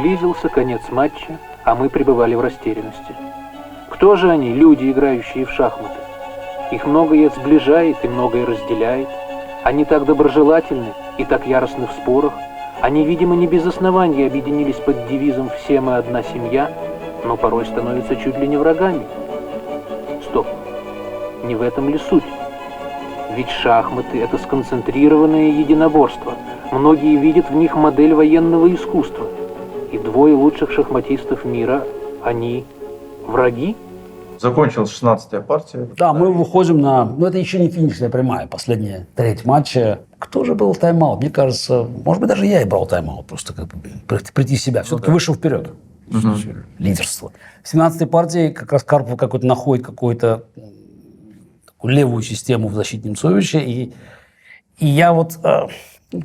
Близился конец матча, а мы пребывали в растерянности. Кто же они, люди, играющие в шахматы? Их многое сближает и многое разделяет. Они так доброжелательны и так яростны в спорах. Они, видимо, не без оснований объединились под девизом «Все мы одна семья», но порой становятся чуть ли не врагами. Стоп, не в этом ли суть? Ведь шахматы – это сконцентрированное единоборство. Многие видят в них модель военного искусства. И двое лучших шахматистов мира, они враги? Закончилась 16-я партия. Да, мы выходим на... Ну, это еще не финишная прямая, последняя треть матча. Кто же был тайм-аут? Мне кажется, может быть, даже я и брал тайм-аут, просто как бы прийти в себя. Все-таки вышел вперед. Лидерство. В 17-й партии как раз Карпов какой-то находит какую-то такую левую систему в защите Немцовича. И я вот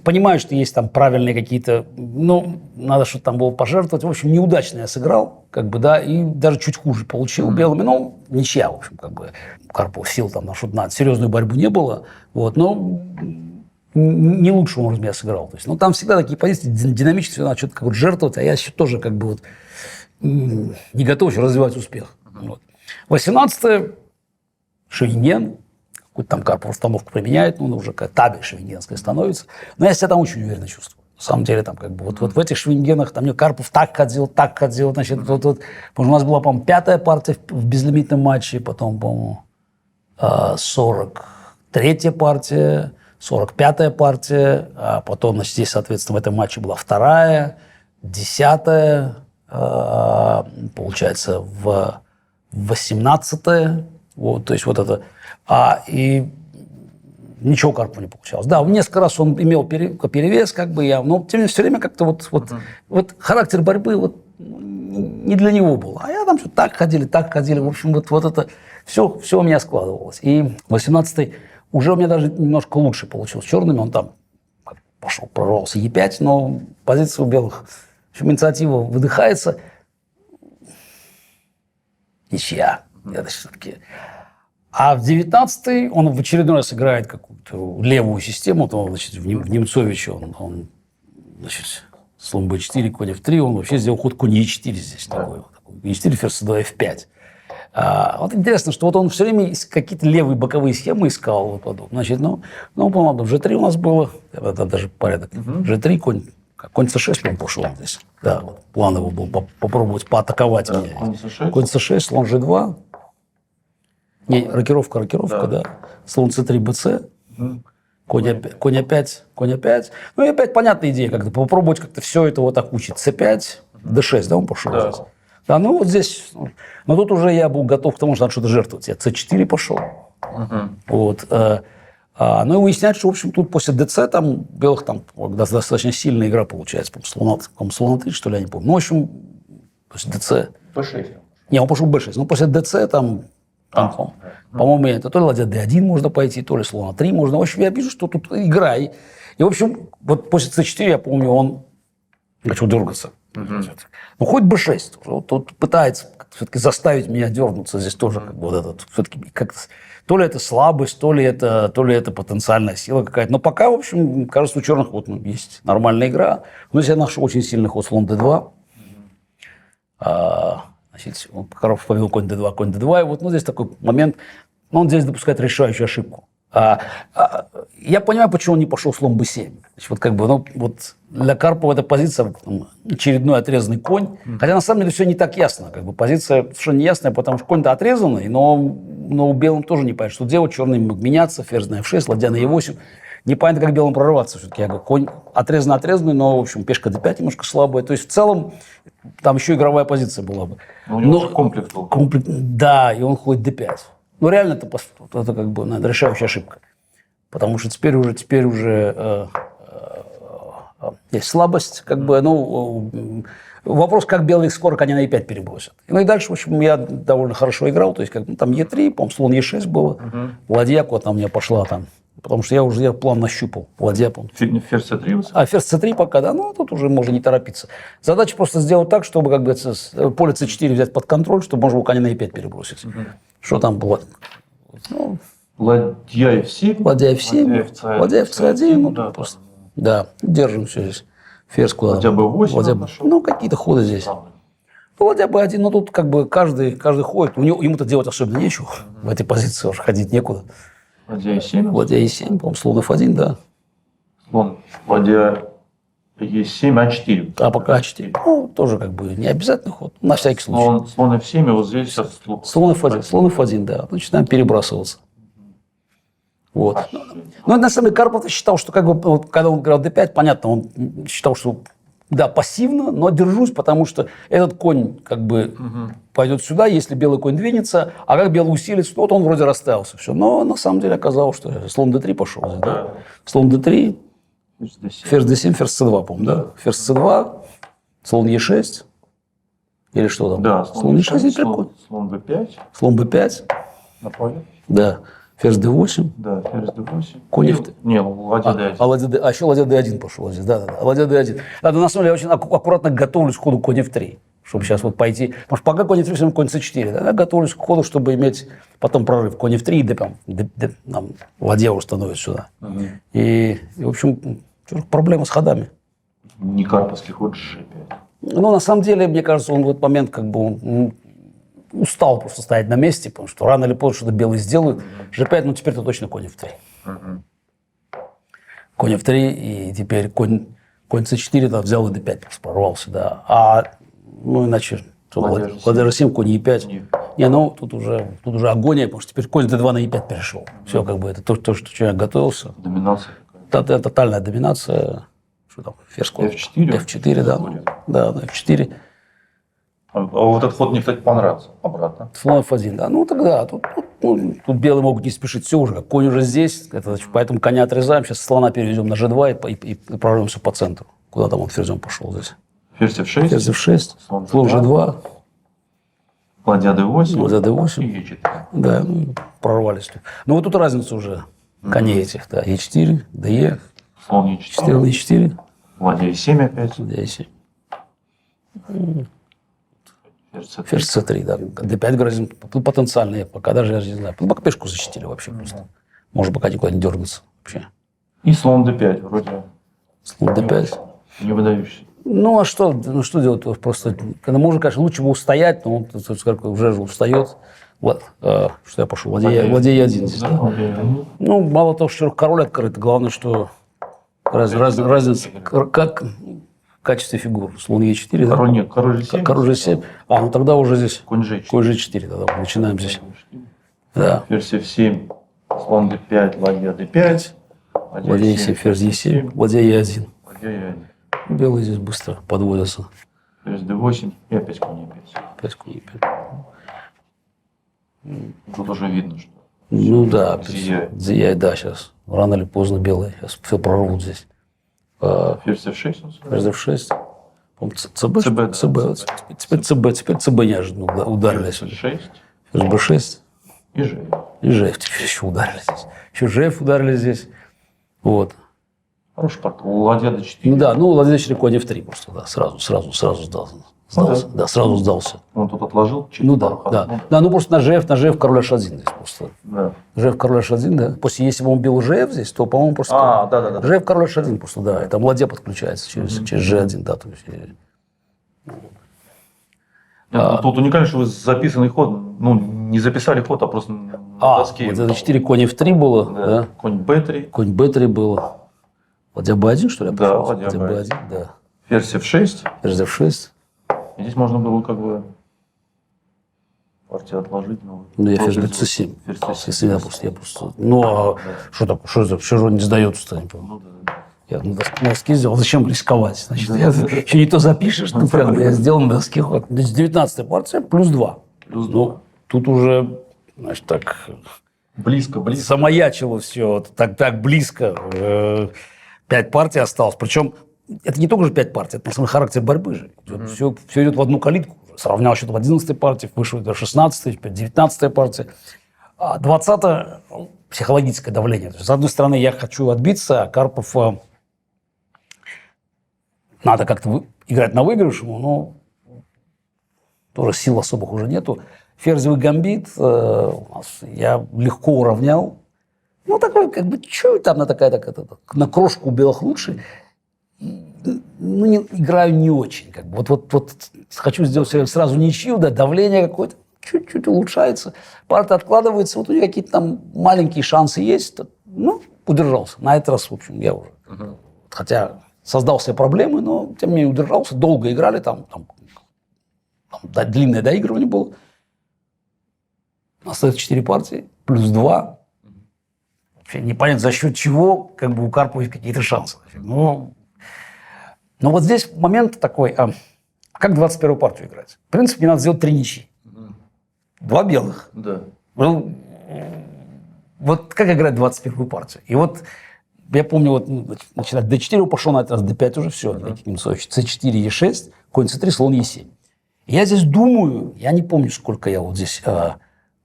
понимаю, что есть там правильные какие-то... Ну, надо, чтобы там было пожертвовать. В общем, неудачно я сыграл, как бы, да, и даже чуть хуже получил белыми. Ну, ничья, в общем, как бы. Карпов сил там на что-то надо. Серьезную борьбу не было. Вот, но не лучше он из меня сыграл. То есть, ну, там всегда такие позиции динамические, надо что-то как бы жертвовать, а я еще тоже как бы вот не готов еще развивать успех. Вот. 18-е Шевинген. Какую-то там Карпов установку применяет, ну, уже как табель шевингенская становится. Но я себя там очень уверенно чувствую. На самом деле, там как бы вот в этих шевингенах, там мне Карпов так ходил, значит, потому что у нас была, по-моему, 5-я партия в безлимитном матче, потом, по-моему, 43-я партия, 45-я партия, а потом, значит, здесь, соответственно, в этом матче была 2-я, 10-я, получается, в 18-я, вот, то есть вот это... И ничего Карпова не получалось. Да, несколько раз он имел перевес, как бы я, но тем не менее все время как-то вот характер борьбы вот не для него был. А я там что-то так ходили. В общем, вот это все у меня складывалось. И 18-й уже у меня даже немножко лучше получилось. Черными он там пошел, прорвался Е5, но позиция у белых, в общем, инициатива выдыхается. Ничья. Это все-таки... А в 19-й он в очередной раз играет какую-то левую систему. То, значит, в Немцовиче он значит, слон b4, конь f3. Он вообще сделал ход конь e4 здесь. Такой e4, ферзь c2, f5. Вот интересно, что вот он все время какие-то левые боковые схемы искал. Вот подобное. Значит, ну, по-моему, в g3 у нас было. Это даже порядок. g3, конь c6 он пошел здесь. Да, вот, план его был попробовать поатаковать меня. Конь c6, слон g2. Не, рокировка, да. Слон c3, bc, конь опять. Ну и опять понятная идея, как-то попробовать как-то все это вот так учить. c5, d6, да, он пошел здесь. Да, ну вот здесь, но тут уже я был готов к тому, что надо что-то жертвовать. Я c4 пошел. Вот. Ну и выяснять, что, в общем, тут после dc там белых там достаточно сильная игра получается. По-моему, слона 3, что ли, я не помню. Ну, в общем, после dc... b6. Не, он пошел b6. Ну, после dc там... По-моему, это то ли ладья d1 можно пойти, то ли слона 3 можно. В общем, я вижу, что тут игра. И в общем, вот после c4, я помню, он начал дергаться. Ну, хоть b6. Вот тут пытается все-таки заставить меня дернуться. Здесь тоже как бы вот этот, все-таки как-то, то ли это слабость, то ли это потенциальная сила какая-то. Но пока, в общем, кажется, у черных вот есть нормальная игра. Но здесь я нашел очень сильный ход слон d2. Значит, Карпов повел конь d2, и вот здесь такой момент, он здесь допускает решающую ошибку. Я понимаю, почему он не пошел слон b7. Значит, вот как бы, вот для Карпова эта позиция очередной отрезанный конь, хотя на самом деле все не так ясно, как бы позиция совершенно не ясная, потому что конь-то отрезанный, но у белым тоже не понятно, что делать, черный мог меняться, ферзь на f6, ладья на e8. Непонятно, как белым прорваться все-таки. Я говорю, конь отрезанный, но, в общем, пешка d5 немножко слабая. То есть, в целом, там еще игровая позиция была бы. У него комплекс был. Да, и он ходит d5. Ну, реально, это как бы решающая ошибка. Потому что теперь уже есть слабость. Как бы, вопрос, как белые скоро коня на e5 перебросят. Ну, и дальше, в общем, я довольно хорошо играл. То есть, как там e3, по-моему, слон e6 было. Ладья куда-то у меня пошла там. Потому что я план нащупал. Ладья, помню. Ферзь c3? Ферзь c3 пока, да. Ну, тут уже можно не торопиться. Задача просто сделать так, чтобы как бы поле c4 взять под контроль, чтобы можно было коня на e5 перебросить. Что там было? Ладья f7. Ладья f7. Ладья f1. Да, держим все здесь. Ферзь куда? Ладья b8 Ладья он нашел. Ну, какие-то ходы здесь. Ну, ладья b1, ну, тут как бы каждый ходит. Ему-то делать особенно нечего. В этой позиции уже ходить некуда. Ладья e7. Ладья e7, по-моему, слон f1, да. Слон. Ладья e7, a4. А пока а4. Ну, тоже как бы не обязательный ход. На всякий случай. Слон f7, и вот здесь сейчас Слон f1, да. Начинаем перебрасываться. Вот. Ну, на самом деле, Карпов считал, что как бы, вот, когда он играл d5, понятно, он считал, что да, пассивно, но держусь, потому что этот конь как бы пойдет сюда, если белый конь двинется, а как белый усилится, вот он вроде расставился. Все. Но на самом деле оказалось, что слон d3 пошел. Да? Слон d3, ферзь d7, ферзь c2, по-моему, да? Ферзь c2, слон e6. Или что там? Да, слон e6, слон b5. Слон b5. На поле. Да. Ферзь d8. Да, ферзь d8. Конь f3. Не, ладья d1. Еще ладья d1 пошел здесь. Да. Ладья d1. Да, на самом деле я очень аккуратно готовлюсь к ходу конь f3. Чтобы сейчас вот пойти. Потому что пока конь f3, все равно конь c4. Да, я готовлюсь к ходу, чтобы иметь потом прорыв. Конь f3 и ладья уже становится сюда. И, в общем, проблема с ходами. Не карповский ход g5. Ну, на самом деле, мне кажется, он в этот момент как бы он устал просто стоять на месте, потому что рано или поздно что-то белые сделают. g5, ну теперь-то точно конь f3. Конь f3, и теперь конь c4 да, взял и d5 просто прорвался, да. А, ну, иначе ладья g7, конь e5. Не, ну, тут уже агония, потому что теперь конь d2 на e5 перешел. Все, как бы, это то, что я готовился. Доминация. Это тотальная доминация. Что там? Ферзь f4. f4, да. Да, f4. А вот этот ход мне, кстати, понравился. Обратно. Слон f1, да. Ну, тогда тут белые могут не спешить. Все уже, конь уже здесь. Поэтому коня отрезаем. Сейчас слона переведем на g2 и прорвемся по центру. Куда там он ферзем пошел здесь? Ферзь f6. Ферзь f6. Слон g2. Ладья d8. Ладья d8. И e4. Да, прорвались. Ну, вот тут разница уже коней этих. Да, e4, de. Слон e4. 4 на e4. Ладья e7 опять. Ладья e7. Ферзь Ферзь c3, да. d5 грозим. Тут потенциально, я пока даже я не знаю. Пока пешку защитили вообще просто. Может, пока никуда не дергаться вообще. И слон d5 вроде. Слон d5. Не выдающийся. Ну, а что делать? Просто, когда можно, конечно, лучше бы устоять, но он уже же устает. Вот, что я пошел, ладья e1 здесь. Да? Ну, мало того, что король открыт, главное, что разница, как в качестве фигур. Слон e4, да? Король нет, король g7. Король g7. А, ну тогда уже здесь Конь g4. конь g4, тогда начинаем здесь. Да. Ферзь f7, слон d5, ладья d5. Ладья e7, ферзь e7, ладья e1. Ладья e1. Белые здесь быстро подводятся. Ферзь d8 и опять конь e5. Опять конь e5. Тут уже видно, что Ну да, зияет. да, сейчас. Рано или поздно белые. Сейчас все прорвут здесь. Ферзь f6 он сыграл. Ферзь f6. По-моему, ЦБ. Теперь ЦБ неожиданно ударили сюда. F6 Ферзь b6. и g. И ЖФ теперь еще ударили здесь. Еще ЖФ ударили здесь. Вот. Хороший парк. Ладья d4. Ну да, ладья d4, конь f3 просто, да. Сразу сдался. Да, сразу сдался. Он тут отложил. Ну да. Да, ну просто на ЖФ король h1 здесь просто. Да. ЖФ король h1, да. После, если бы он бил ЖФ здесь, то, по-моему, просто... да. ЖФ король h1 просто, да. И там ладья подключается через G1, да. То есть... Тут уникально, что вы записанный ход, ну, не записали ход, а просто на доске. Вот это 4 конь f3 было, да. Конь b3. Конь b3 было. Ладья b1, что ли? Да, ладья b1, да. Ферзь f6. Ферзь f6. И здесь можно было как бы партию отложить. Ну, я ферзь c7. Ферзь c7. Я просто... Ну, а что такое? Что же он не сдается-то? Не помню. Ну, да. Я на доске сделал. Зачем рисковать? Значит, еще не то запишешь. Ну, прям я сделал на доске ход. 19-я партия плюс 2. Ну, тут уже, значит, так... Близко. Замаячило все. Так близко. 5 партий осталось. Причем это не только же 5 партий, это на самом деле характер борьбы же. Все идет в одну калитку. Сравнял счет в 11-й партии, вышел до 16-й, теперь 19-я партия. А 20-я психологическое давление. То есть, с одной стороны, я хочу отбиться, а Карпов надо как-то играть на выигрыш, но тоже сил особых уже нету. Ферзевый гамбит я легко уравнял. Ну, такой, как бы, чуть там на крошку у белых лучше. ну, играю не очень. Как бы. Вот хочу сделать сразу ничью, да, давление какое-то чуть-чуть улучшается, партия откладывается, вот у них какие-то там маленькие шансы есть, ну, удержался. На этот раз, в общем, я уже, хотя создал себе проблемы, но тем не менее удержался, долго играли, там длинное доигрывание было. Остается 4 партии, плюс 2. Вообще непонятно, за счет чего как бы у Карпова есть какие-то шансы. Но вот здесь момент такой, как 21-ю партию играть? В принципе, мне надо сделать 3 ничьи. 2 белых. Да. Ну, вот как играть 21-ю партию? И вот я помню, вот начинать d4 пошел, на этот раз d5 уже все. c4, e6, конь c3, слон e7. Я здесь думаю, я не помню, сколько я вот здесь,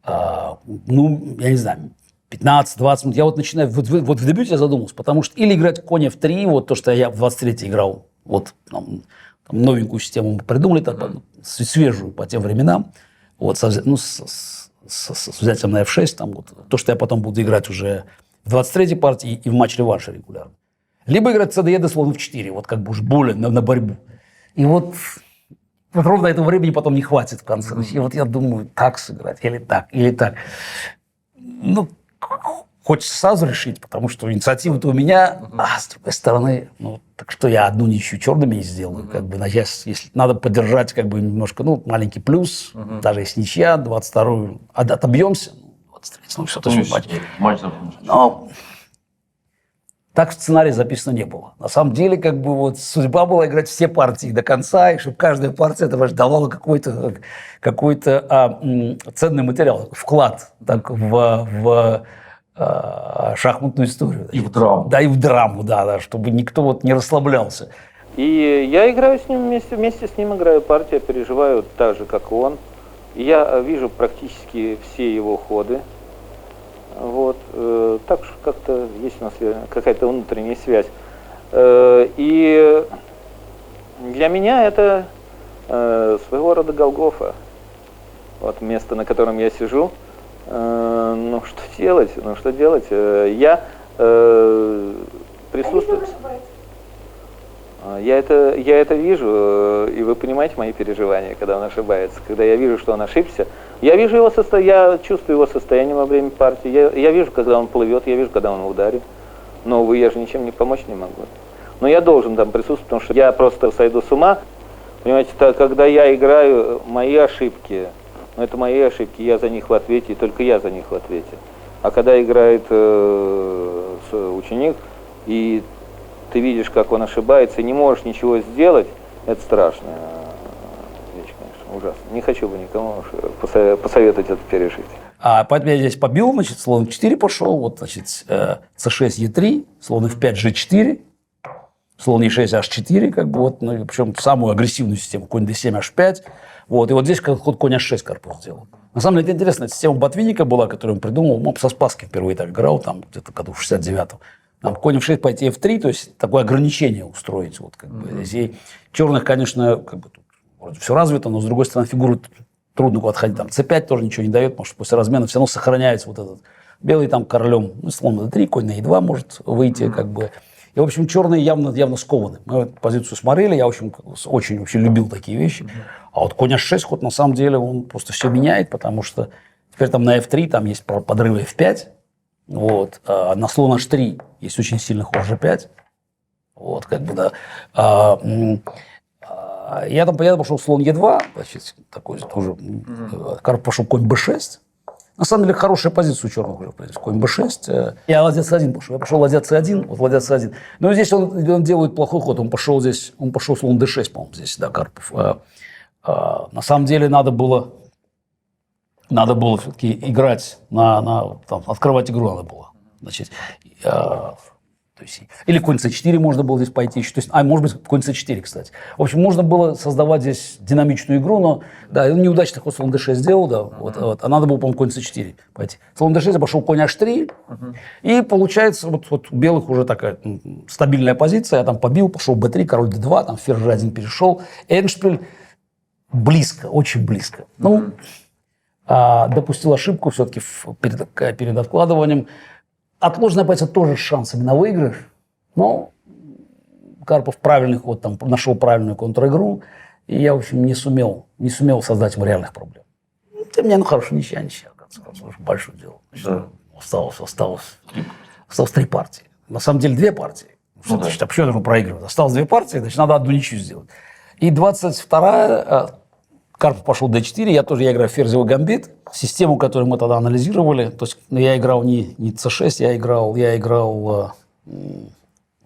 ну, я не знаю, 15-20 минут. Я вот начинаю, вот в дебюте я задумался, потому что или играть конь f3, вот то, что я в 23 играл, вот там новенькую систему мы придумали, свежую по тем временам, вот, ну, с взятием на f6, там, вот, то, что я потом буду играть уже в 23-й партии и в матч-реванше регулярно. Либо играть cd слон f4, вот как бы уж более на борьбу. И вот ровно этого времени потом не хватит в конце. И вот я думаю, так сыграть, или так, или так. Ну, хочется сразу решить, потому что инициатива-то у меня, а с другой стороны, ну, так что я одну ничью черными не сделаю. Как бы, если надо поддержать как бы немножко, ну, маленький плюс, даже если ничья, 22-ю отобьемся, 23-й, ну, все, то есть матч. Но так в сценарии записано не было. На самом деле, как бы вот судьба была играть все партии до конца, и чтобы каждая партия этого давала какой-то ценный материал, вклад так, в шахматную историю. И в драму. Да, и в драму, да, чтобы никто вот не расслаблялся. И я играю с ним вместе с ним играю партию, переживаю так же, как он. И я вижу практически все его ходы. Вот, так что как-то есть у нас какая-то внутренняя связь. И для меня это своего рода Голгофа. Вот место, на котором я сижу. Ну, что делать? Я присутствую. Я это вижу, и вы понимаете мои переживания, когда он ошибается. Когда я вижу, что он ошибся, я вижу его я чувствую его состояние во время партии, я вижу, когда он плывет, я вижу, когда он в ударе. Но, увы, я же ничем не помочь не могу. Но я должен там присутствовать, потому что я просто сойду с ума. Понимаете, когда я играю, мои ошибки, это мои ошибки, я за них в ответе, и только я за них в ответе. А когда играет ученик, и ты видишь, как он ошибается, и не можешь ничего сделать, это страшная вещь, конечно, ужасно. Не хочу бы никому посоветовать это пережить. Поэтому я здесь побил, значит, слон 4 пошел, вот, значит, c6, e3, слон f5, g4, слон e6, h4, как бы, вот, ну, причем самую агрессивную систему, конь d7, h5, вот, и вот здесь ход конь h6 Карпов сделал. На самом деле, это интересная система Ботвинника была, которую он придумал, он со Спасским впервые так играл, там, где-то году в 69-м. Там конь f6 пойти f3, то есть такое ограничение устроить. Вот, как бы. И черных, конечно, как бы, тут вроде все развито, но с другой стороны фигуры трудно куда-то ходить. Там c5 тоже ничего не дает, потому что после размена все равно сохраняется вот этот белый там королем, ну, слон на d3, конь на e2 может выйти. Как бы. И, в общем, черные явно скованы. Мы эту позицию смотрели, я, в общем, очень вообще любил такие вещи. А вот конь h6 ход, на самом деле, он просто все меняет, потому что теперь там на f3 там есть подрывы f5. Вот. На слон h3 есть очень сильный ход g5. Вот, как бы, да. Я пошел слон e2, значит, такой тоже. Карп пошел конь b6. На самом деле, хорошая позиция у черных уже. Конь b6. Я ладья c1 пошел. Я пошел ладья c1, вот ладья c1. Но здесь он делает плохой ход. Он пошел слон d6, по-моему, здесь, да, Карпов. На самом деле, надо было все-таки играть там, открывать игру надо было. Значит, то есть, или конь c4 можно было здесь пойти еще. То есть, может быть, конь c4, кстати. В общем, можно было создавать здесь динамичную игру, но да, он неудачно ход слон d6 сделал, да, вот, а надо было, по-моему, конь c4 пойти. Слон d6 обошел конь h3, и получается, вот у белых уже такая стабильная позиция. Я там побил, пошел b3, король d2, там ферзь g1 перешел. Эндшпиль близко, очень близко. Ну, допустил ошибку все-таки перед откладыванием. Отложенная позиция тоже с шансами на выигрыш, но Карпов правильный ход, там, нашел правильную контр-игру, и я, в общем, не сумел создать ему реальных проблем. Ты мне, хорошо, ничья, в конце концов, большое дело. Да. Осталось 3 партии. На самом деле 2 партии. Ну, да. Почему я должен проигрывать? Осталось 2 партии, значит, надо одну ничью сделать. И 22-я, Карпов пошел d4, я играю ферзевый гамбит, систему, которую мы тогда анализировали. То есть я играл не c6, я играл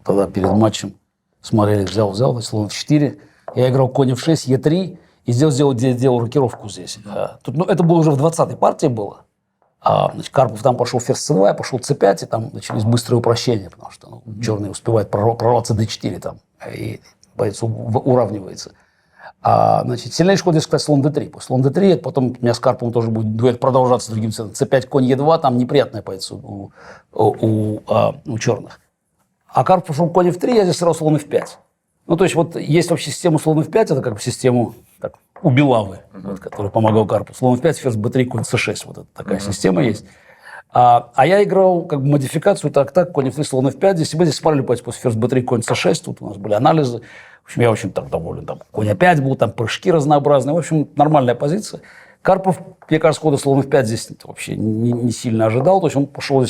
тогда перед матчем, смотрели, взял, значит, слон f4, я играл конь f6, e3, и сделал рокировку здесь. Тут, это было уже в 20-й партии было. Значит, Карпов там пошел ферзь c2, я пошел c5, и там начались быстрые упрощения, потому что черный успевает прорваться d4 там, и боец уравнивается. Значит, сильнейший ход здесь, кстати, слон d3. После слон d3, потом у меня с Карповым тоже будет дуэт продолжаться другим цветом. c5, конь e2, там неприятная позиция у черных. А Карпов пошел конь f3, я здесь сразу слон f5. Ну, то есть, вот есть вообще система слон f5, это как бы систему так, у Белавы, которая помогал Карпову. Слон f5, ферзь b3, конь c6. Вот такая система есть. А я играл как бы модификацию так, конь f3, слон f5. Здесь мы спарили после ферзь b3, конь c6. Тут у нас были анализы. В общем, я очень так доволен. Там конь опять был, там прыжки разнообразные. В общем, нормальная позиция. Карпов, мне кажется, хода слон f5 здесь вообще не сильно ожидал. То есть он пошел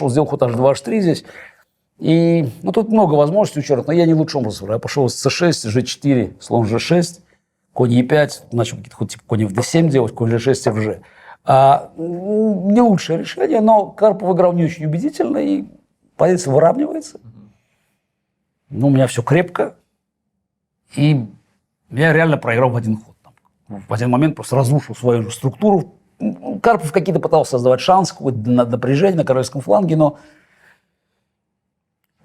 сделал ход h2, h3 здесь. И, тут много возможностей у черных, но я не лучшим образом. Я пошел с c6, g4, слон g6, конь e5, начал какие-то ход типа конь f7 делать, конь g6, fg. Не лучшее решение, но Карпов играл не очень убедительно, и позиция выравнивается. У меня все крепко. И я реально проиграл в один ход. В один момент просто разрушил свою же структуру. Карпов какие-то пытался создавать шанс, какое-то напряжение на королевском фланге, но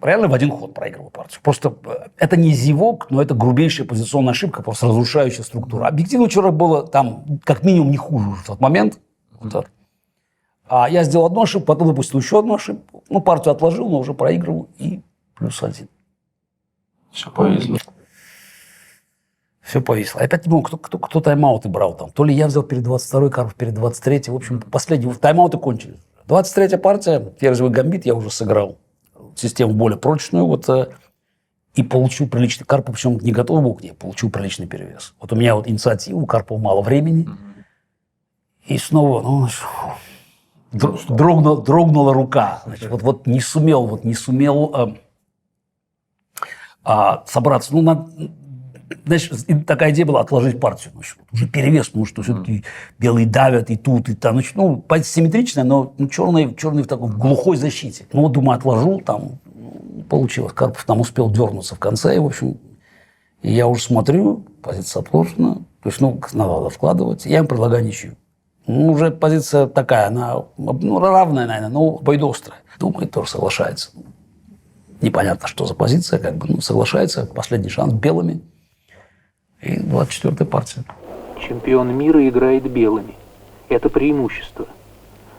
реально в один ход проигрывал партию. Просто это не зевок, но это грубейшая позиционная ошибка, просто разрушающая структуру. Объективно у человека было там как минимум не хуже в тот момент. А я сделал одну ошибку, потом допустил еще одну ошибку. Партию отложил, но уже проигрывал и +1. Все повезло. Все повисло. Опять не помню, кто тайм-ауты брал там. То ли я взял перед 22-й, Карпов перед 23-й. В общем, последние тайм-ауты кончились. 23-я партия, ферзевый гамбит я уже сыграл. Систему более прочную. И получил приличный... Карпов, причем не готов был к ней, получил приличный перевес. У меня инициатива, у Карпова мало времени. И снова, дрогнула рука. Значит, не сумел собраться. Значит, такая идея была отложить партию. Уже перевес, потому что все-таки белые давят и тут, и там. Значит, позиция симметричная, но черный в такой глухой защите. Думаю, отложу, там получилось. Карпов там успел дернуться в конце, и, в общем, и я уже смотрю, позиция отложена. То есть, надо вкладывать. Я им предлагаю ничью. Уже позиция такая, она равная, наверное, но обоюдоострая. Думает, тоже соглашается. Непонятно, что за позиция, соглашается. Последний шанс белыми. И 24-я партия. Чемпион мира играет белыми. Это преимущество.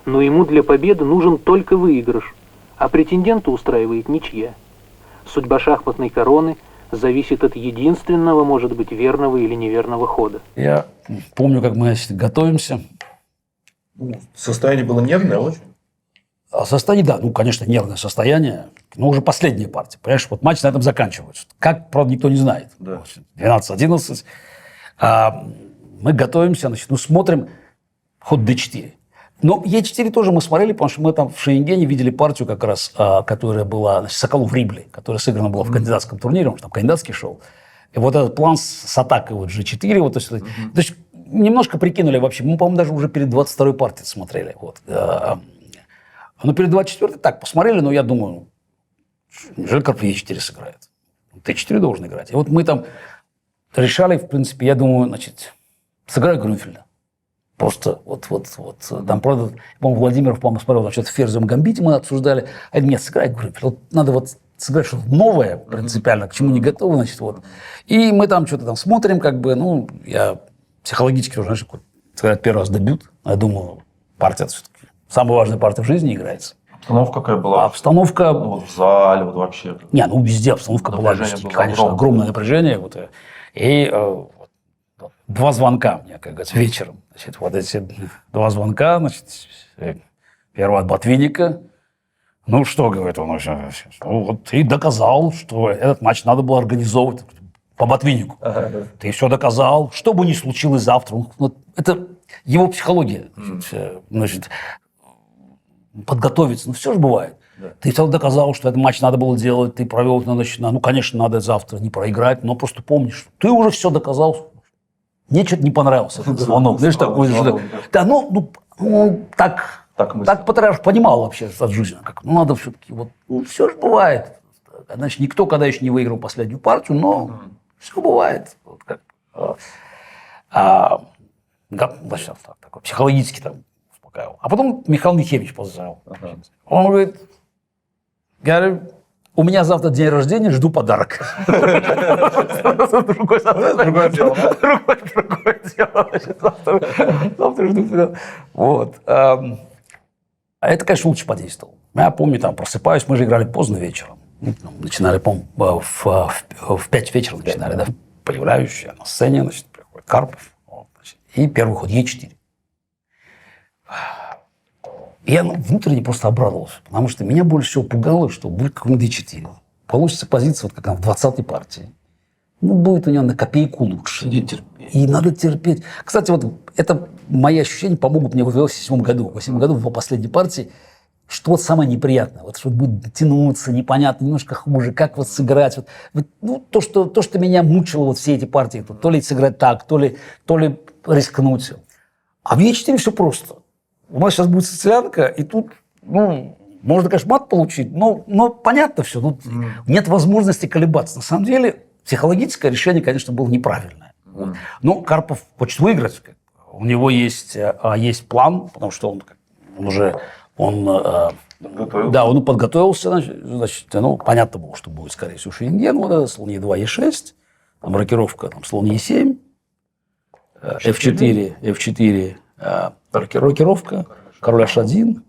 Но ему для победы нужен только выигрыш, а претендента устраивает ничья. Судьба шахматной короны зависит от единственного, может быть, верного или неверного хода. Я помню, как мы готовимся. Состояние было нервное очень? Состояние, да, конечно, нервное состояние, но уже последняя партия. Понимаешь, матч на этом заканчивается. Как, правда, никто не знает. Да. 12-11. Мы готовимся, смотрим ход d4. Но e4 тоже мы смотрели, потому что мы там в Шеренгене видели партию как раз, которая была, Соколов Рибли, которая сыграна была в кандидатском турнире, он там кандидатский шел. И этот план с атакой g4, то есть немножко прикинули вообще. Мы, по-моему, даже уже перед 22-й партией смотрели. Но перед 24-й так посмотрели, но я думаю, неужели Карпов e4 сыграет? T4 должен играть. И мы там решали, в принципе, я думаю, сыграю Грюнфельда. Просто там, правда, по-моему, Владимиров, по-моему, смотрел, там что-то в ферзевом гамбите мы обсуждали. А я говорю, нет, сыграй Грюнфельд. Надо сыграть что-то новое принципиально, к чему не готовы, И мы там что-то смотрим, я психологически уже, сыграть первый раз дебют. Я думаю, партия все-таки самая важная партия в жизни играется. Обстановка какая была? Обстановка... в зале, вообще. Везде обстановка была, конечно, огромное напряжение. И 2 звонка мне, как говорится, вечером. Эти 2 звонка, первый от Ботвинника, Ну, что, говорит он, ну, вот ты доказал, что этот матч надо было организовывать по Ботвиннику. Ты все доказал, что бы ни случилось завтра. Вот это его психология. Значит, подготовиться, ну, все же бывает. Да. Ты все доказал, что этот матч надо было делать, ты провел, ну, конечно, надо завтра не проиграть, но просто помнишь, ты уже все доказал. Мне что-то не понравился этот звонок. Знаешь, такой, да, так Патриарх понимал вообще от жизни. Как, ну, надо все-таки, вот, ну, все же бывает. Значит, никто когда еще не выиграл последнюю партию, но все бывает. Вот как, значит, такой психологически там успокаивал. А потом Михаил Михеевич позвонил. Он говорит, Гарри, у меня завтра день рождения, жду подарок. Другое дело. Завтра жду подарок. Вот. А это, конечно, лучше подействовало. Я помню, там просыпаюсь, мы же играли поздно вечером. Начинали, по-моему, в 5 вечера начинали, да. Появляюсь я на сцене, значит, приходит Карпов. Вот, значит, и первый ход Е4. И я внутренне просто обрадовался, потому что меня больше всего пугало, что будет какой-нибудь D4. Получится позиция, вот как в 20-й партии. Ну, будет у него на копейку лучше. И надо терпеть. Кстати, вот это мои ощущения помогут мне в 2007 году. В 2007 году, в последней партии, что вот самое неприятное. Вот что будет тянуться, непонятно, немножко хуже, как вот сыграть. Вот, ну, то, что меня мучило вот все эти партии. То ли сыграть так, то ли рискнуть. А в Е4 все просто. У нас сейчас будет социалка, и тут, ну, можно, конечно, мат получить, но понятно все. Тут нет возможности колебаться. На самом деле, психологическое решение, конечно, было неправильное. Но Карпов хочет выиграть. У него есть план, потому что он подготовился. Значит, ну, понятно было, что будет, скорее всего, Шенген, вот, слон Е2, Е6, там рокировка, там, слон Е7, F4, рокировка, король H1,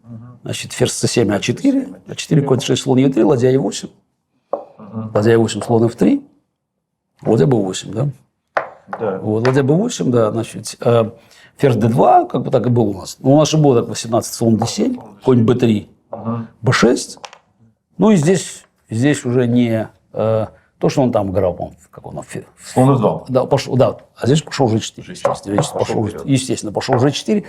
значит, ферзь C7, А4, А4, конь 6, слон Е3, ладья Е8, ладья Е8, слон F3, ладья Б8, да? Да. Вот, ладья Б8, да, значит, ферзь D2, как бы так и было у нас. Ну, у нас же было так 18, слон D7, конь B3, B6. Ну, и здесь уже не то, что он там играл, по-моему, как он, слон F2. Да, пошел, да, а здесь пошел G4. Естественно, пошел G4.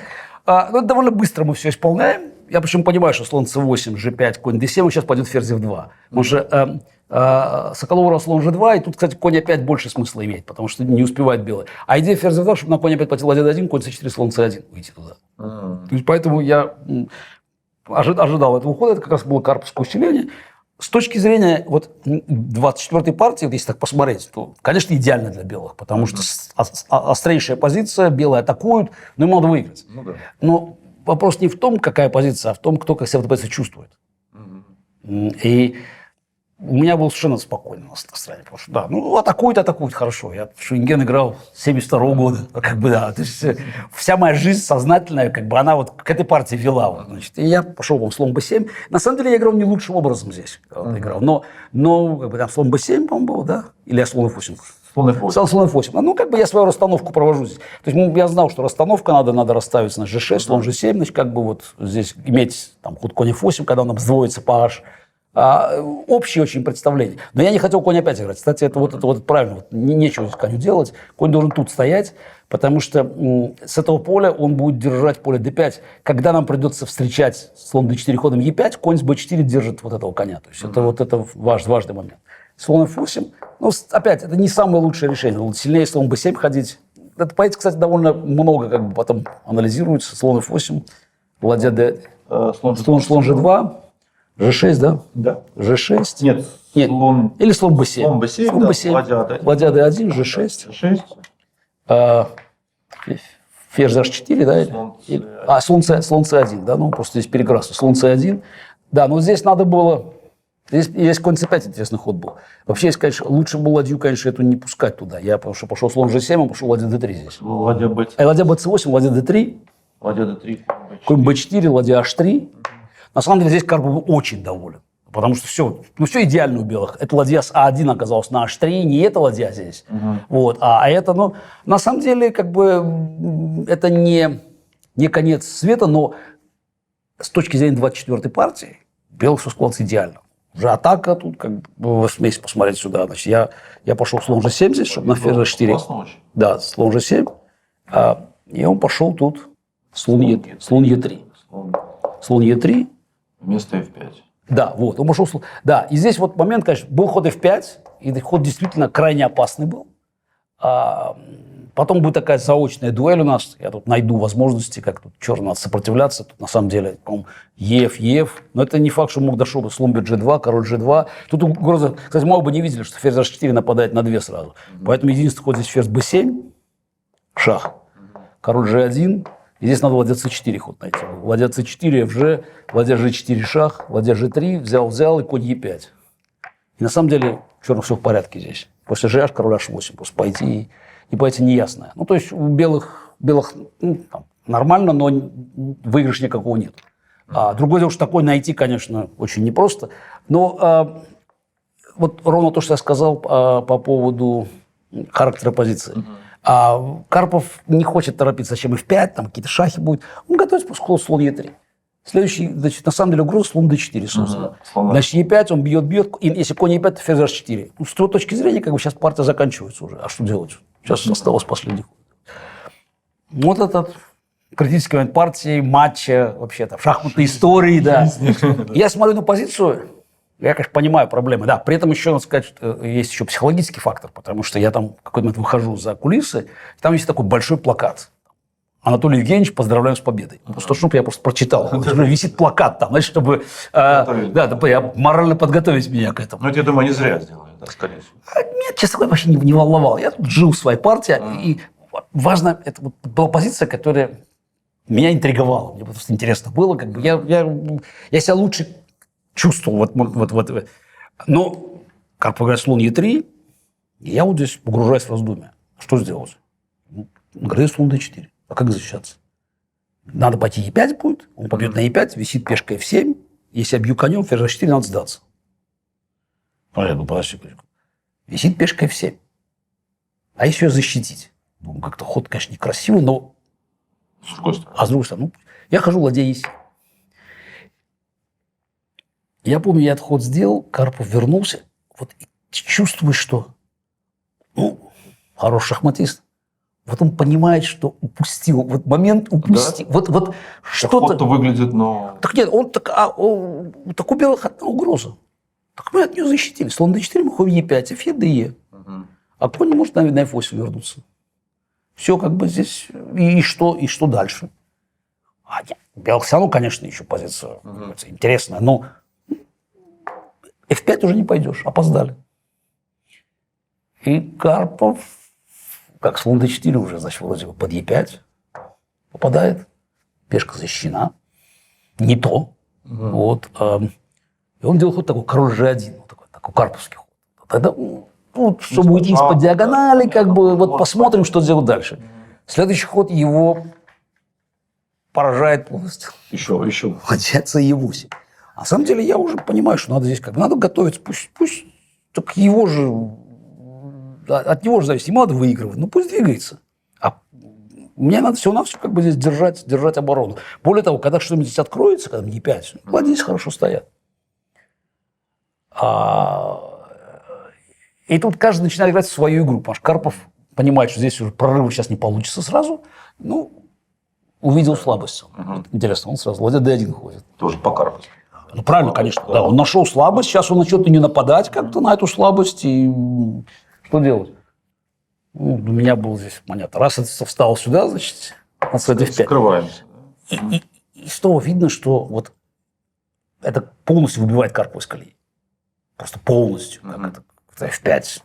Ну, это довольно быстро мы все исполняем. Я почему понимаю, что слон c8, g5, конь d7, сейчас пойдет ферзь f2. Потому что Соколова слон g2, и тут, кстати, конь опять больше смысла имеет, потому что не успевает белый. А идея ферзь f2, чтобы на конь опять пойти ладья d1, конь c4, слон c1, уйти туда. То есть, поэтому я ожидал этого хода, это как раз было карповское усиление. С точки зрения вот 24-й партии, вот если так посмотреть, то, конечно, идеально для белых, потому что острейшая позиция, белые атакуют, но им надо выиграть. Ну, да. Но вопрос не в том, какая позиция, а в том, кто как себя в этой позиции чувствует. И у меня было совершенно спокойно настроение, потому что, да, ну, атакуют, хорошо. Я в Шенген играл с 72-го года, как бы, да. То есть вся моя жизнь сознательная, как бы, она вот к этой партии вела. Вот, значит, и я пошел, по-моему, слон b7. На самом деле я играл не лучшим образом здесь. Играл. Но как бы, там слон b7, по-моему, был, да? Или я слон f8? Слон f8. Ну, как бы я свою расстановку провожу здесь. То есть я знал, что расстановка надо расставить на g6, слон g7, значит, как бы вот здесь иметь там ход конь f8, когда он сдвоится по h. Общее очень представление. Но я не хотел конь опять играть. Кстати, это правильно. Вот, нечего здесь коню делать. Конь должен тут стоять, потому что с этого поля он будет держать поле d5. Когда нам придется встречать слон d4 ходом e5, конь с b4 держит вот этого коня. То есть это важный момент. Слон f8. Ну, опять, это не самое лучшее решение. Сильнее слон b7 ходить. Это, поэзия, кстати, довольно много как бы потом анализируется. Слон f8, ладья d, слон g2. G6, да? Да. G6. Нет. Слон... Или слон B7. Слон B7, слон B7. Ладья D1, G6. Ферзь H4, да? Слон C1, да? Ну, просто здесь перекрасно. Слон C1. Да, но здесь надо было... Здесь конь C5 интересный ход был. Вообще, если, конечно, лучше было ладью, конечно, эту не пускать туда. Я пошел слон G7, а пошел ладья D3 здесь. Ладья B7. Ладья BC8, ладья D3. Ладья D3. Конь B4, ладья H3. На самом деле здесь Карпов был очень доволен, потому что все идеально у белых. Эта ладья с А1 оказалась на H3, не эта ладья здесь. Вот, а это, ну, на самом деле, как бы, это не конец света, но с точки зрения 24-й партии, белых все складывается идеально. Уже атака тут, как бы, смесь посмотреть сюда. Значит, я пошел слон G7 здесь, чтобы на ферзь 4. Да, слон G7. И он пошел тут слон Е3. Слон Е3. Вместо F5. Да, вот, он пошел. Да, и здесь вот момент, конечно, был ход F5, и ход действительно крайне опасный был. Потом будет такая заочная дуэль у нас. Я тут найду возможности, как тут черный надо сопротивляться. Тут на самом деле, по-моему, ЕФ. Но это не факт, что мог дошел бы слон G2, король G2. Тут угроза... Кстати, мы оба не видели, что ферзь H4 нападает на 2 сразу. Поэтому единственный ход здесь ферзь B7, шах, король G1. И здесь надо ладья C4 ход найти. Ладья C4, FG, ладья G4 шах, ладья G3, взял и конь E5. И на самом деле черных все в порядке здесь. После GH король H8 просто пойти и пойти неясное. Ну, то есть у белых там, нормально, но выигрыша никакого нет. Другое дело, что такое найти, конечно, очень непросто. Но вот ровно то, что я сказал по поводу характера позиции. Карпов не хочет торопиться, зачем F5, там какие-то шахи будут. Он готовится просто слон Е3. Следующий, значит, на самом деле угроза слон D4, собственно. Значит, Е5, он бьет, и если конь Е5, то ферзь H4. Ну, с той точки зрения, как бы сейчас партия заканчивается уже. А что делать? Сейчас осталось последний ход. Вот этот критический момент партии, матча, вообще там шахматной истории, да. Я смотрю на позицию, я, конечно, понимаю проблемы. Да, при этом еще, надо сказать, что есть еще психологический фактор, потому что я там в какой-то момент выхожу за кулисы, там есть такой большой плакат. Анатолий Евгеньевич, поздравляем с победой. Просто, чтобы я просто прочитал. Висит плакат там, значит, чтобы морально подготовить меня к этому. Ну, это, я думаю, они зря сделали, да, скорее всего. Нет, честно говоря, вообще не волновал. Я тут жил в своей партии, и важно, это вот была позиция, которая меня интриговала. Мне просто интересно было, как бы я себя лучше чувствовал. Но, как говорят, слон Е3, я вот здесь погружаюсь в раздумья. Что сделать? Говорю, слон D4. А как защищаться? Надо пойти Е5 будет, он побьет на Е5, висит пешка F7. Если я бью конем, ферзь H4, надо сдаться. А я думаю, подожди. Висит пешка F7. А если ее защитить? Ну, как-то ход, конечно, некрасивый, но... С другой стороны. А с другой стороны, я хожу ладья Е7. Я помню, я этот ход сделал, Карпов вернулся. Вот чувствую, что... хороший шахматист. Вот он понимает, что упустил. Вот момент упустил. Да? Вот что-то... Ход-то выглядит, но... Так нет, так у белых одна угроза. Так мы от нее защитили. Слон D4, мы ходим Е5, Фе, ДЕ. А конь не может на F8 вернуться. Все как бы здесь. И что дальше? Белых все равно, конечно, еще позиция интересная, но F5 уже не пойдешь, опоздали. И Карпов... Как слон D4 уже, значит, вроде бы под Е5 попадает, пешка защищена, не то. Вот. И он делал ход такой, король G1, вот такой карповский ход. Тогда, чтобы уйти из-под диагонали, как бы, вот посмотрим, что сделать дальше. Следующий ход его поражает полностью. Еще. Ладья Е8. На самом деле, я уже понимаю, что надо здесь как бы, надо готовиться, пусть так его же... От него же зависит, ему надо выигрывать, ну пусть двигается. А мне надо всего-навсего как бы здесь держать оборону. Более того, когда что-нибудь здесь откроется, когда Е5, ладья здесь хорошо стоят. И тут каждый начинает играть в свою игру, потому что Карпов понимает, что здесь уже прорыва сейчас не получится сразу. Ну, увидел слабость. Интересно, он сразу ладья D1 ходит. Тоже по Карповски. Ну, правильно, конечно. Да, он нашел слабость, сейчас он начнет не нападать как-то на эту слабость и... Что делать? У меня был здесь понятно. Раз это встал сюда, значит, с этой F5. Скрываемся. И снова видно, что вот это полностью выбивает Карпова из колеи. Просто полностью. Как это F5.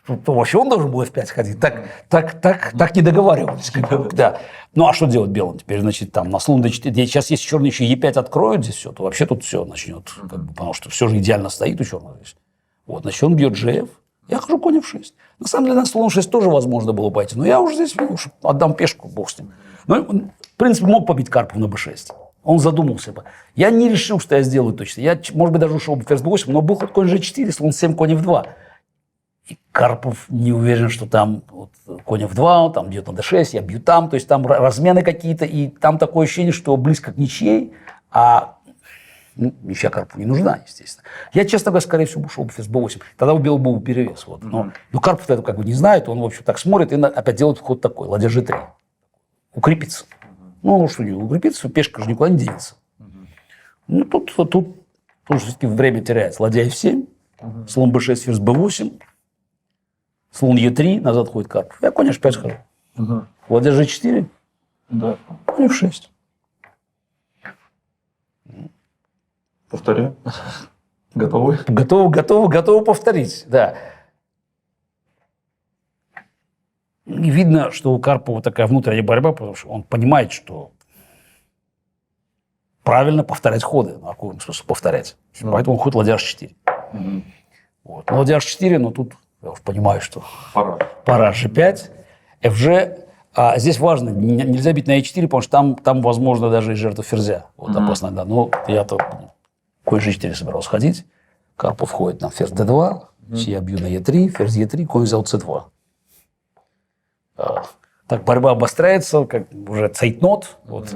Тут вообще он должен был F5 ходить. Так не договаривались. Да. Ну, а что делать белым теперь? Значит, там на слон D4. Сейчас, если черный еще Е5 откроют здесь все, то вообще тут все начнет. Потому что все же идеально стоит у черного здесь. Вот, значит, он бьет GF. Я хожу конь F6. На самом деле, на слон 6 тоже возможно было пойти. Но я уже здесь отдам пешку, бог с ним. Но он, в принципе, мог побить Карпов на b6. Он задумался бы. Я не решил, что я сделаю точно. Я, может быть, даже ушел бы ферзь b8, но был ход конь g4, слон 7, конь f2. И Карпов не уверен, что там вот, конь f2, он там бьет на d6, я бью там. То есть там размены какие-то. И там такое ощущение, что близко к ничьей. А Ну, ничья Карпову не нужна, естественно. Я, честно говоря, скорее всего, ушел бы в ФСБ-8. Тогда убил бы перевес. Вот. Но Карпов это как бы не знает, он, в общем, так смотрит и опять делает ход такой, ладья G3. Укрепиться. Ну, что не укрепиться, пешка же никуда не денется. Ну, тут все-таки время теряется. Ладья F7, слон B6, ферзь B8, слон E3, назад ходит Карпов. Я конь H5 хожу. Ладья G4, Да. конь F6. Повторяю. Готовы? Готовы повторить, да. И видно, что у Карпова такая внутренняя борьба, потому что он понимает, что правильно повторять ходы. А какой смысл повторять? Поэтому он ходит ладья H4. Вот. Но ладья H4, но тут я уж понимаю, что пора G5, FG. А здесь важно, нельзя бить на E4, потому что там возможно, даже и жертва ферзя. Вот опасно, да. Но я-то конь G4 собирался ходить. Карпов входит на ферзь D2, я бью на E3, ферзь E3, конь взял C2. Так борьба обостряется, как уже цейтнот. Вот,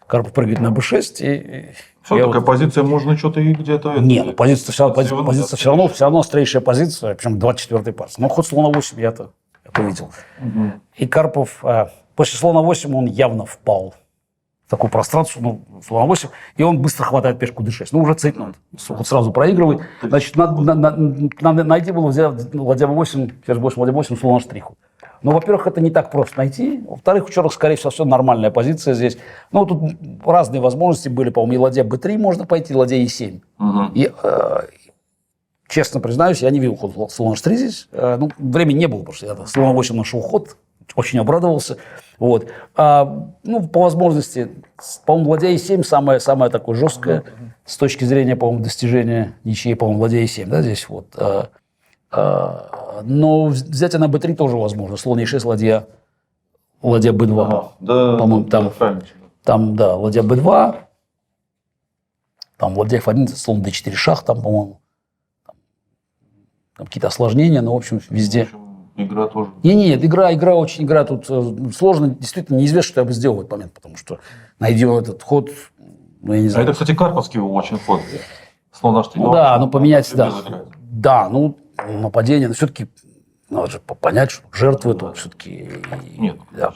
Карпов прыгает на B6. И все, такая позиция, можно что-то и где-то... Нет, позиция все равно острейшая позиция, причем 24-й партии. Но ход слона 8 я-то видел. И Карпов после слона 8 он явно впал в такую прострацию, ну, слона 8, и он быстро хватает пешку d6. Ну, уже цейтнот. Вот сразу проигрывает. Значит, надо найти было взять ладья b8, ферзь 8, ладья 8, слон h3. Ну, во-первых, это не так просто найти. Во-вторых, у черных, скорее всего, все нормальная позиция здесь. Ну, тут разные возможности были. По-моему, и ладья b3 можно пойти, и ладья e7. И, честно признаюсь, я не видел ход слон h3 здесь. Ну, времени не было, потому что я слон 8 нашел ход. Очень обрадовался. Вот. Ну, по возможности, по-моему, ладья e7 самое такое жесткое с точки зрения, по-моему, достижения ничьей, по-моему, ладья e7, да, здесь вот. Но взять на b3 тоже возможно. Слон e6, ладья b2. Да, по-моему, там, да, ладья b2. Там ладья f1, слон d4 шах, там, по-моему, там какие-то осложнения, но, в общем, везде. В общем, игра тоже. Нет, игра тут сложно. Действительно, неизвестно, что я бы сделал в этот момент, потому что найдем этот ход, ну, я не знаю. Это, кстати, карповский очень ход. Слон h3. Ну, да, но поменять, да. Да, ну, нападение, но все-таки надо же понять, что жертвы тут все-таки... Нет. Да.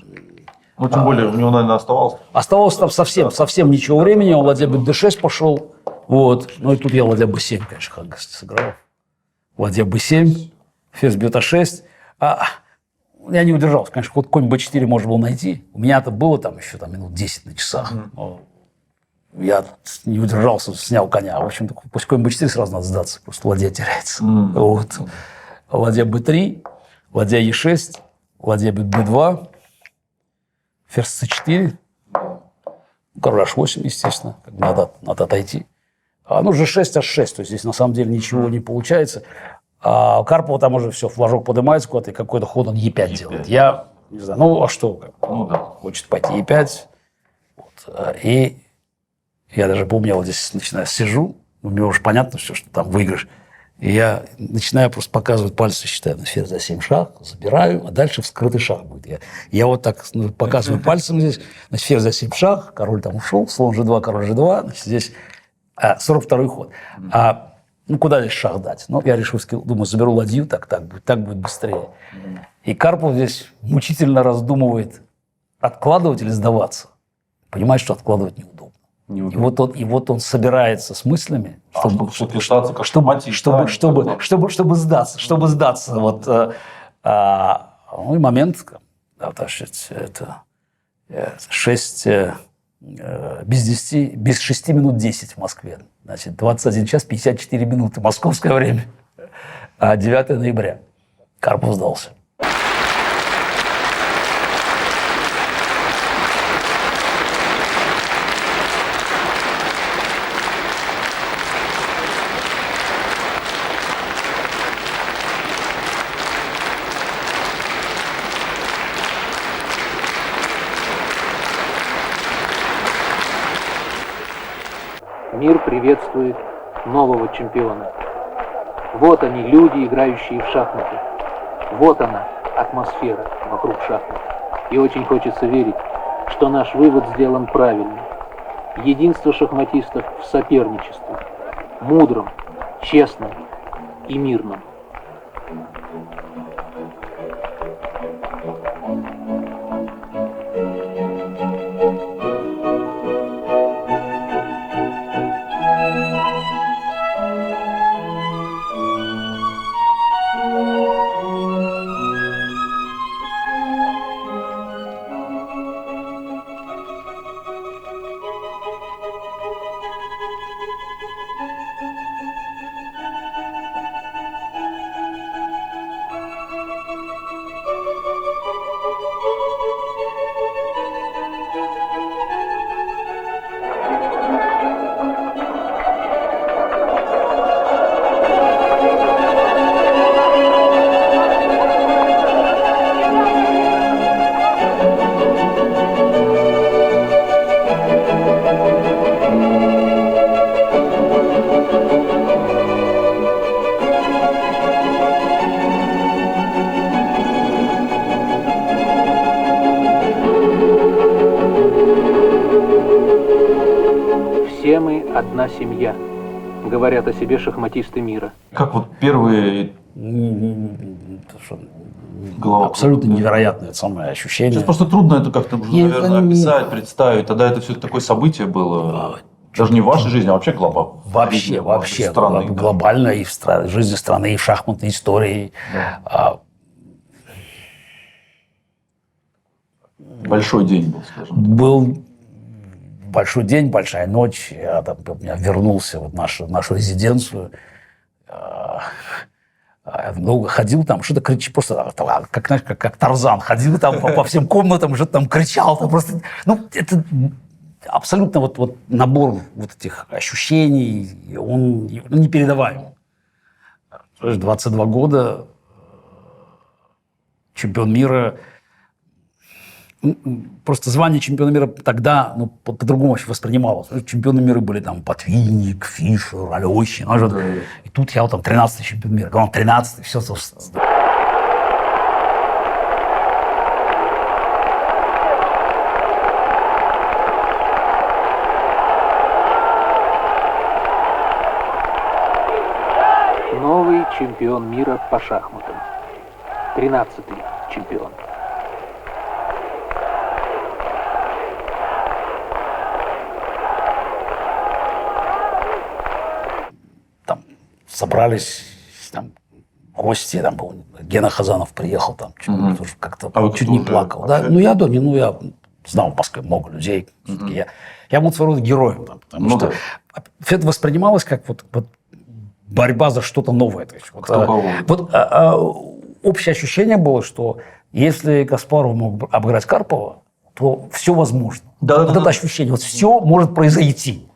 Ну, тем более, у него, наверное, оставалось. Оставалось там совсем ничего времени, он ладья d6 пошел, вот. Ну, и тут я ладья b7, конечно, как сыграл. Ладья b7, ферзь бьет a6. Я не удержался, конечно, ход конь b4 можно было найти. У меня-то было там еще минут 10 на часах. Я не удержался, снял коня. В общем, после конь b4 сразу надо сдаться, просто ладья теряется. Вот. Ладья b3, ладья e6, ладья b2, ферзь c4, король h8, естественно, надо отойти. Ну, g6, h6, то есть здесь на самом деле ничего не получается. А у Карпова там уже все, флажок поднимается куда-то, и какой-то ход он e5 делает. Я не знаю, ну а что, хочет пойти e5. Вот. И я даже помню, я вот здесь начинаю сижу, мне уже понятно все, что там выигрыш. И я начинаю просто показывать пальцы, считаю, на ферзь за 7 шаг, забираю, а дальше вскрытый шаг будет. Я вот так показываю пальцем здесь, значит, ферзь за 7 шаг, король там ушел, слон g2, король g2, значит, здесь 42-й ход. Ну, куда здесь шаг дать? Ну, я решил, думаю, заберу ладью, так будет быстрее. И Карпов здесь мучительно раздумывает, откладывать или сдаваться. Понимает, что откладывать неудобно. И вот он собирается с мыслями, чтобы сдаться. Вот, ну и момент, это 6 без 10, без 6 минут 10 в Москве. Значит, 21 час 54 минуты московское время. 9 ноября. Карпов сдался. Мир приветствует нового чемпиона. Вот они, люди, играющие в шахматы. Вот она, атмосфера вокруг шахмат. И очень хочется верить, что наш вывод сделан правильно. Единство шахматистов в соперничестве, мудром, честном и мирном. Все мы одна семья, говорят о себе шахматисты мира. Как вот первые голова. Абсолютно невероятное самое ощущение. Сейчас просто трудно это как-то уже, наверное, описать, представить. Тогда это все такое событие было. Даже не в вашей жизни, а вообще глобально. Вообще страны, глобально и в жизни страны, и в шахматной истории. Да. Большой день был, скажем. Был большой день, большая ночь. Я вернулся в нашу резиденцию. Ходил там, что-то кричал, просто как Тарзан. Ходил там по всем комнатам, что-то там кричал. Там просто, это абсолютно вот набор вот этих ощущений, он непередаваемый. 22 года, чемпион мира. Просто звание чемпиона мира тогда по-другому вообще воспринималось. Чемпионы мира были там Ботвинник, Фишер, Алехин. И тут я там 13-й чемпион мира. Он 13-й, все. Новый чемпион мира по шахматам. 13-й чемпион. Собрались там гости, там был Гена Хазанов приехал, там тоже как-то чуть не плакал. Да? Я знал в Москве много людей. Я был своего рода героем, там, потому что это воспринималось как вот борьба за что-то новое. То есть, общее ощущение было, что если Каспаров мог обыграть Карпова, то все возможно. Это ощущение, все может произойти.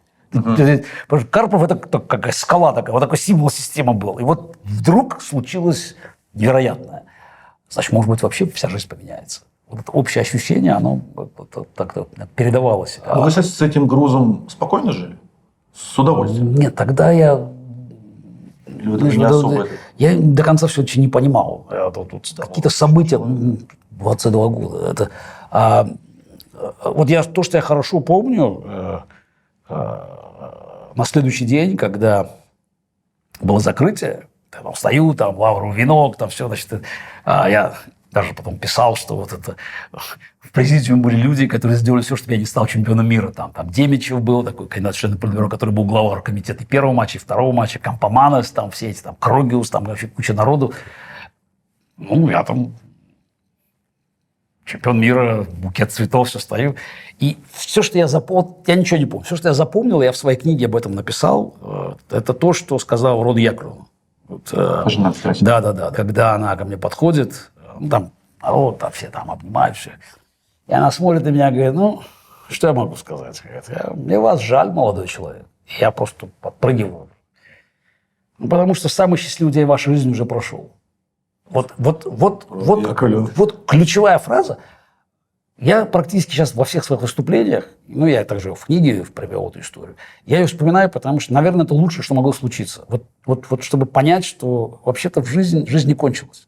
Карпов это как скала такая, вот такой символ системы был. И вот вдруг случилось невероятное. Значит, может быть, вообще вся жизнь поменяется. Вот это общее ощущение, оно так передавалось. А вы с этим грузом спокойно жили? С удовольствием? Нет, тогда я... Я до конца все очень не понимал. Какие-то события, 22 года. То, что я хорошо помню... На следующий день, когда было закрытие, я встаю, там лавру, венок, там все, значит, я даже потом писал, что вот это в президиуме были люди, которые сделали все, чтобы я не стал чемпионом мира. Там Демичев был, такой кандидат в члены Политбюро, который был глава комитета и первого матча, и второго матча, Кампоманос, там все эти, там Крогиус, там вообще куча народу. Я там чемпион мира, букет цветов, все стою. И все, что я запомнил, я ничего не помню. Все, что я запомнил, я в своей книге об этом написал, это то, что сказал Рода Яковлевна. Да. Когда она ко мне подходит, там народ, там все там обнимают, все. И она смотрит на меня и говорит, что я могу сказать? Мне вас жаль, молодой человек. И я просто подпрыгиваю. Потому что самый счастливый день в вашей жизни уже прошел. Вот ключевая фраза. Я практически сейчас во всех своих выступлениях, я также в книге привел эту историю, я ее вспоминаю, потому что, наверное, это лучшее, что могло случиться. Вот чтобы понять, что вообще-то жизнь не кончилась.